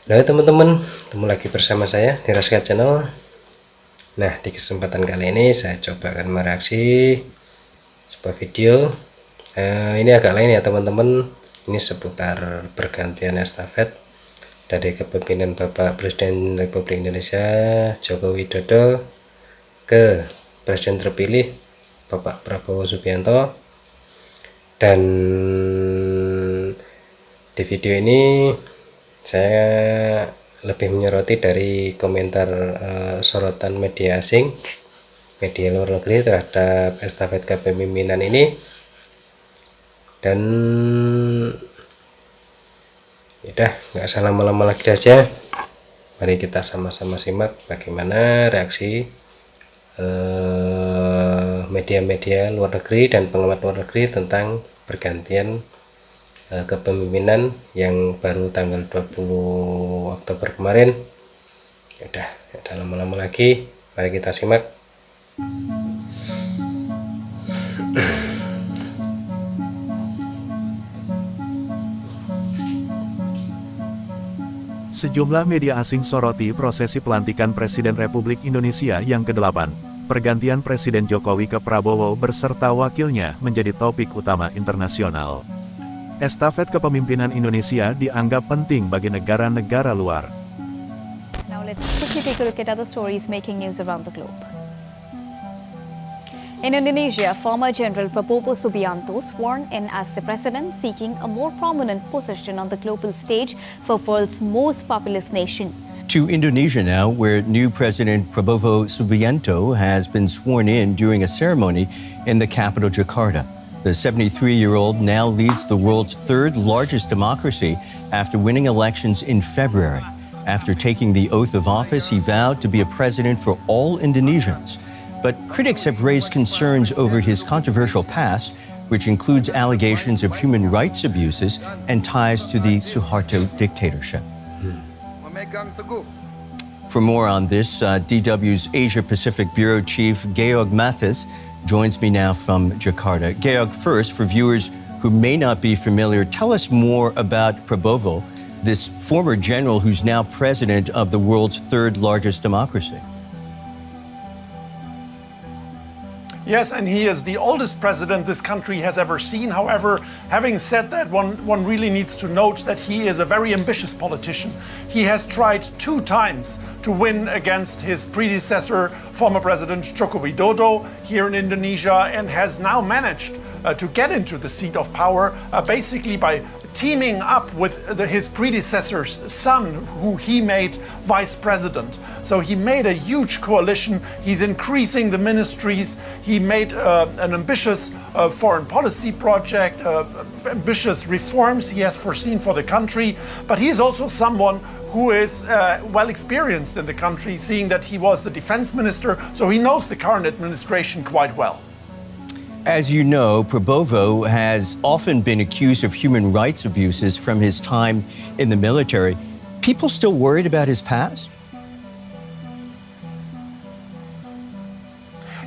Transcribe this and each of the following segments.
Halo teman-teman, ketemu lagi bersama saya di Raska Channel. Nah, di kesempatan kali ini saya coba akan mereaksi sebuah video. Ini agak lain ya teman-teman. Ini seputar pergantian estafet dari kepemimpinan Bapak Presiden Republik Indonesia Joko Widodo ke Presiden terpilih Bapak Prabowo Subianto. Dan di video ini saya lebih menyoroti dari komentar sorotan media asing, media luar negeri terhadap estafet kepemimpinan ini. Dan udah nggak usah lama-lama lagi aja, mari kita sama-sama simak bagaimana reaksi media-media luar negeri dan pengamat luar negeri tentang pergantian kepemimpinan yang baru tanggal 20 Oktober kemarin. Udah lama-lama lagi, mari kita simak. Sejumlah media asing soroti prosesi pelantikan Presiden Republik Indonesia yang ke-8. Pergantian Presiden Jokowi ke Prabowo berserta wakilnya menjadi topik utama internasional. Estafet kepemimpinan Indonesia dianggap penting bagi negara-negara luar. Now let's quickly take a look at other stories making news around the globe. In Indonesia, former General Prabowo Subianto sworn in as the president, seeking a more prominent position on the global stage for world's most populous nation. To Indonesia now, where new President Prabowo Subianto has been sworn in during a ceremony in the capital Jakarta. The 73-year-old now leads the world's third largest democracy after winning elections in February. After taking the oath of office, he vowed to be a president for all Indonesians. But critics have raised concerns over his controversial past, which includes allegations of human rights abuses and ties to the Suharto dictatorship. For more on this, DW's Asia-Pacific Bureau Chief Georg Mattes joins me now from Jakarta. Georg, first, for viewers who may not be familiar, tell us more about Prabowo, this former general who's now president of the world's third largest democracy. Yes, and he is the oldest president this country has ever seen. However, having said that, one really needs to note that he is a very ambitious politician. He has tried 2 times to win against his predecessor, former President Joko Widodo, here in Indonesia, and has now managed to get into the seat of power basically by teaming up with his predecessor's son, who he made vice president. So he made a huge coalition. He's increasing the ministries. He made an ambitious foreign policy project, ambitious reforms he has foreseen for the country. But he's also someone who is well experienced in the country, seeing that he was the defense minister, so he knows the current administration quite well. As you know, Prabowo has often been accused of human rights abuses from his time in the military. People still worried about his past?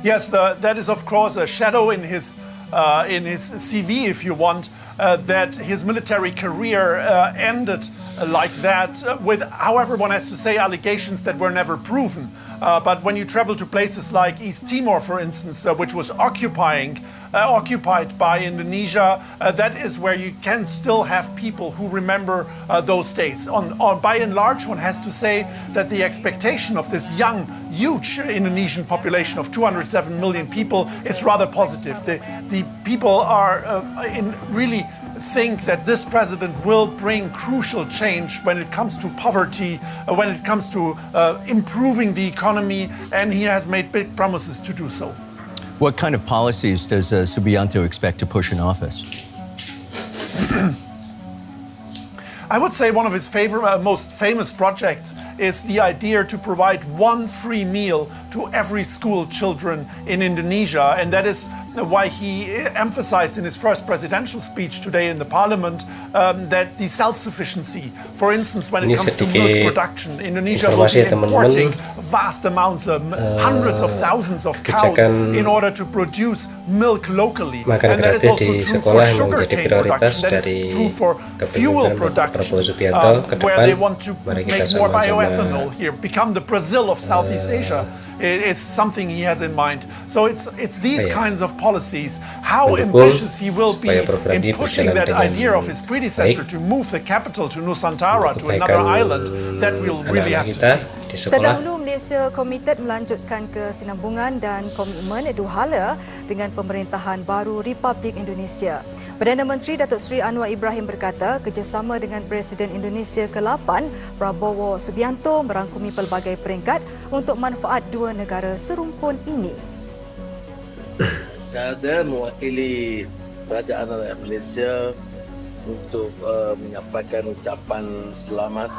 Yes, that is of course a shadow in his CV, if you want, that his military career ended like that with, however, one has to say, allegations that were never proven. But when you travel to places like East Timor, for instance, which was occupied by Indonesia, that is where you can still have people who remember those days. By and large, one has to say that the expectation of this young, huge Indonesian population of 207 million people is rather positive. The people are really think that this president will bring crucial change when it comes to poverty, when it comes to improving the economy, and he has made big promises to do so. What kind of policies does Subianto expect to push in office? I would say one of his most famous projects is the idea to provide 1 free meal to every school children in Indonesia, and that is why he emphasized in his first presidential speech today in the parliament that the self-sufficiency, for instance, when it Ini comes to sedikit milk production, Indonesia will informasi be ya, teman-teman. importing vast amounts of hundreds of thousands of cows kebijakan in order to produce milk locally. makan And that is gratis also di true sekolah for yang menjadi sugarcane prioritas production. That dari is true for fuel kepemimpinan Bapak production, Prabowo Subianto ke where depan. they want to Mari kita make more sama-sama bioethanol here, become the Brazil of Southeast Asia. Is something he has in mind. So it's these kinds of policies, how mendukung ambitious he will be supaya program in ini pushing berjalan that dengan idea of his predecessor baik to move the capital to Nusantara, to kebaikan another island, that we'll really anak-anak have to kita see. di sekolah. Terdahulu Malaysia komited melanjutkan kesinambungan dan komitmen dua hala dengan pemerintahan baru Republik Indonesia. Perdana Menteri Datuk Seri Anwar Ibrahim berkata kerjasama dengan Presiden Indonesia ke-8 Prabowo Subianto merangkumi pelbagai peringkat untuk manfaat dua negara serumpun ini. Saya mewakili Kerajaan Rakyat Malaysia untuk menyampaikan ucapan selamat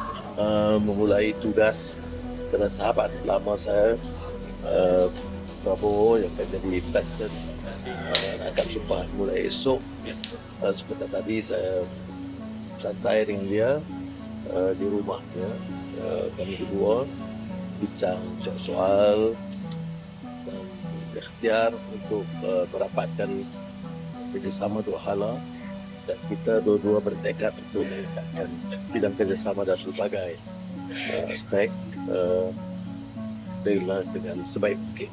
memulai tugas kepada sahabat lama saya Prabowo yang akan jadi Presiden akan sumpah mulai esok. Seperti tadi saya santai dengan dia di rumahnya, kami berdua bincang soal dan ikhtiar untuk merapatkan kerjasama dua hala, dan kita dua-dua bertekad untuk meningkatkan bidang kerjasama dan berbagai aspek dengan sebaik mungkin.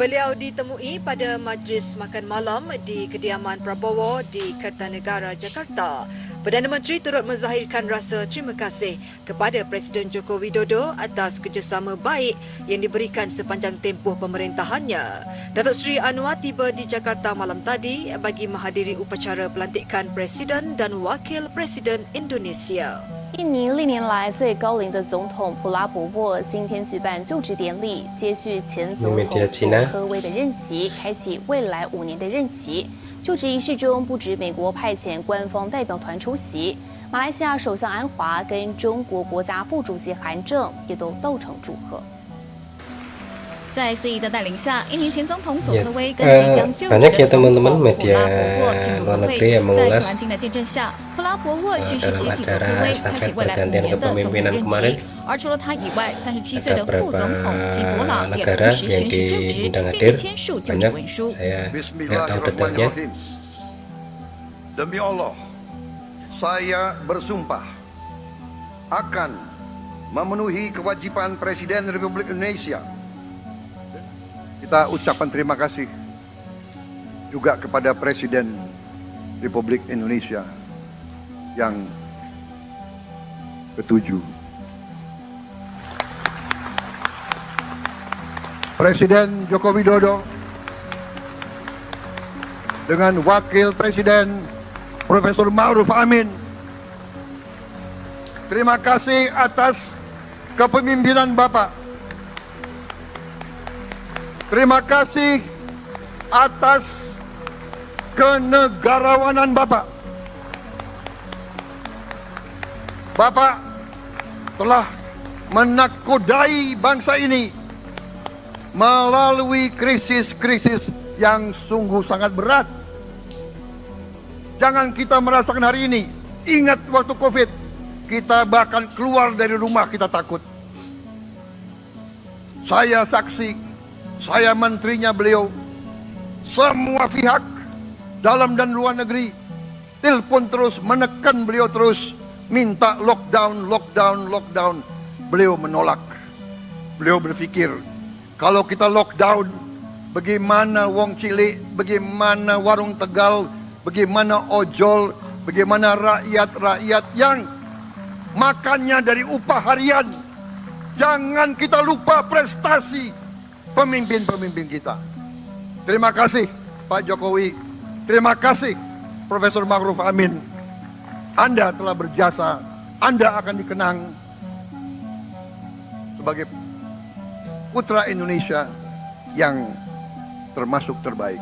Beliau ditemui pada majlis makan malam di kediaman Prabowo di Kertanegara, Jakarta. Perdana Menteri turut menzahirkan rasa terima kasih kepada Presiden Joko Widodo atas kerjasama baik yang diberikan sepanjang tempoh pemerintahannya. Datuk Seri Anwar tiba di Jakarta malam tadi bagi menghadiri upacara pelantikan Presiden dan Wakil Presiden Indonesia. 印尼历年来最高龄的总统普拉博沃今天举办就职典礼，接续前总统佐科威的任期，开启未来5年的任期。就职仪式中，不止美国派遣官方代表团出席，马来西亚首相安华跟中国国家副主席韩正也都到场祝贺。在司仪的带领下，印尼前总统佐科威跟即将就职的总统普拉博沃进入国会。在团经的见证下，普拉博沃蓄势接替佐科威，开启未来5年的总统任期。而除了他以外，37岁的副总统吉博朗也同时宣誓就职，并且签署就职文书。 Bismillahirrahmanirrahim. Demi Allah, saya bersumpah akan memenuhi kewajiban Presiden Republik Indonesia. Kita ucapkan terima kasih juga kepada Presiden Republik Indonesia yang ke-7. Presiden Joko Widodo dengan Wakil Presiden Profesor Ma'ruf Amin. Terima kasih atas kepemimpinan Bapak. Terima kasih atas kenegarawanan Bapak. Bapak telah menakodai bangsa ini melalui krisis-krisis yang sungguh sangat berat. Jangan kita merasakan hari ini. Ingat waktu Covid, kita bahkan keluar dari rumah kita takut. Saya saksi, saya menterinya beliau, semua pihak dalam dan luar negeri telepon terus, menekan beliau terus, minta lockdown, lockdown, lockdown. Beliau menolak. Beliau berpikir, kalau kita lockdown, bagaimana wong cilik, bagaimana warung Tegal, bagaimana ojol, bagaimana rakyat-rakyat yang makannya dari upah harian. Jangan kita lupa prestasi pemimpin-pemimpin kita. Terima kasih Pak Jokowi. Terima kasih Profesor Ma'ruf Amin. Anda telah berjasa. Anda akan dikenang sebagai putra Indonesia yang termasuk terbaik.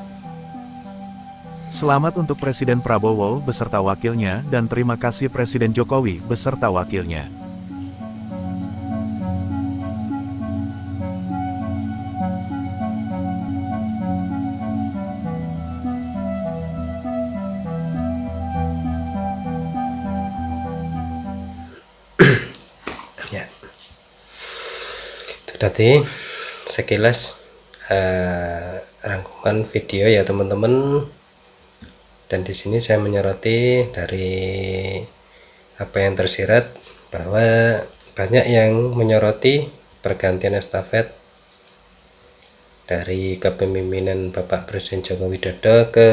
Selamat untuk Presiden Prabowo beserta wakilnya dan terima kasih Presiden Jokowi beserta wakilnya. tadi sekilas rangkuman video ya teman-teman, dan di sini saya menyoroti dari apa yang tersirat bahwa banyak yang menyoroti pergantian estafet dari kepemimpinan Bapak Presiden Joko Widodo ke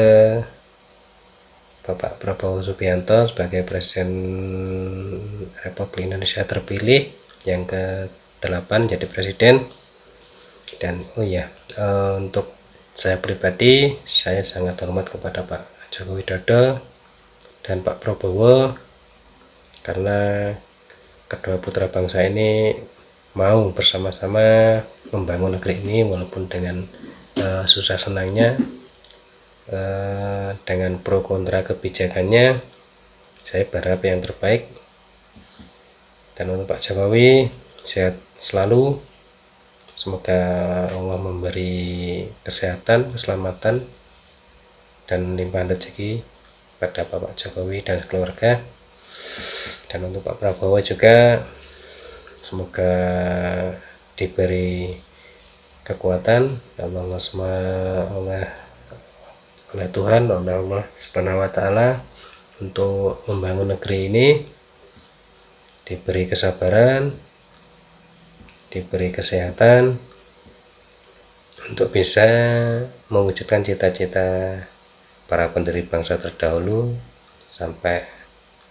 Bapak Prabowo Subianto sebagai Presiden Republik Indonesia terpilih yang ke-8 jadi presiden. Dan oh ya, untuk saya pribadi, saya sangat hormat kepada Pak Joko Widodo dan Pak Prabowo karena kedua putra bangsa ini mau bersama-sama membangun negeri ini walaupun dengan susah senangnya, dengan pro kontra kebijakannya. Saya berharap yang terbaik. Dan untuk Pak Jokowi, sehat selalu, semoga Allah memberi kesehatan, keselamatan, dan limpahan rezeki pada Bapak Jokowi dan keluarga. Dan untuk Pak Prabowo juga semoga diberi kekuatan oleh Tuhan, oleh Allah Subhanahu wa Ta'ala untuk membangun negeri ini, diberi kesabaran, diberi kesehatan untuk bisa mewujudkan cita-cita para pendiri bangsa terdahulu sampai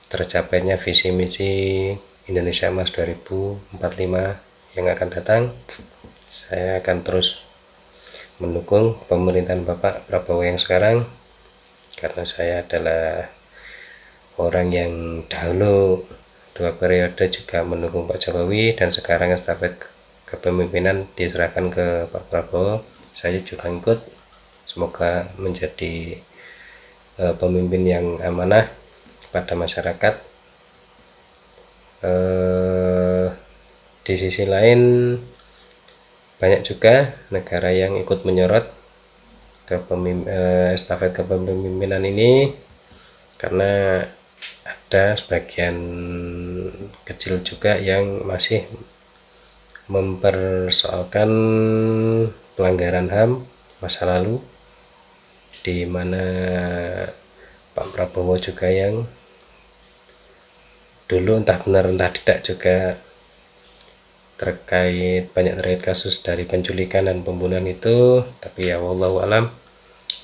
tercapainya visi misi Indonesia Emas 2045 yang akan datang. Saya akan terus mendukung pemerintahan Bapak Prabowo yang sekarang karena saya adalah orang yang dahulu 2 periode juga mendukung Pak Jokowi, dan sekarang estafet kepemimpinan diserahkan ke Pak Prabowo. Saya juga ikut, semoga menjadi pemimpin yang amanah pada masyarakat. Di sisi lain banyak juga negara yang ikut menyorot estafet kepemimpinan ini karena ada sebagian kecil juga yang masih mempersoalkan pelanggaran HAM masa lalu, di mana Pak Prabowo juga yang dulu entah benar entah tidak juga banyak terkait kasus dari penculikan dan pembunuhan itu, tapi ya wallahu alam,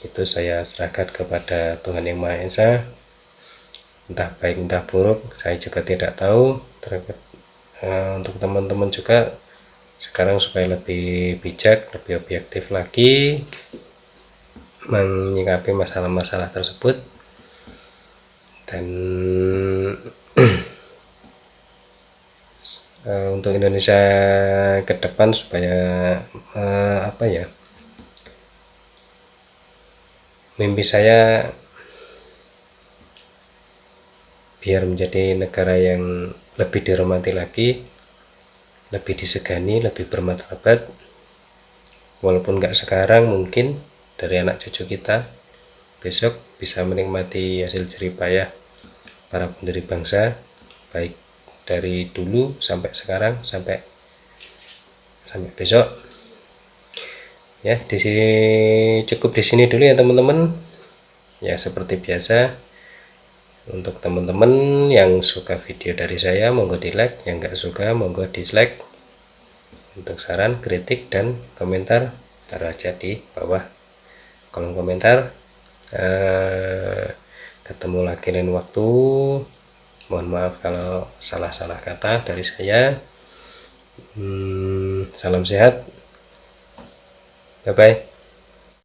itu saya serahkan kepada Tuhan Yang Maha Esa, entah baik entah buruk saya juga tidak tahu. Untuk teman-teman juga sekarang supaya lebih bijak, lebih objektif lagi menyikapi masalah-masalah tersebut, dan untuk Indonesia ke depan supaya mimpi saya biar menjadi negara yang lebih dihormati lagi, lebih disegani, lebih bermartabat, walaupun nggak sekarang, mungkin dari anak cucu kita besok bisa menikmati hasil jerih payah para pendiri bangsa, baik dari dulu sampai sekarang sampai besok. Ya, cukup di sini dulu ya teman-teman. Ya, seperti biasa, untuk teman-teman yang suka video dari saya monggo di like, yang nggak suka monggo dislike. Untuk saran, kritik, dan komentar taruh aja di bawah kolom komentar. Ketemu lagi lain waktu. Mohon maaf kalau salah-salah kata dari saya. Salam sehat. Bye-bye.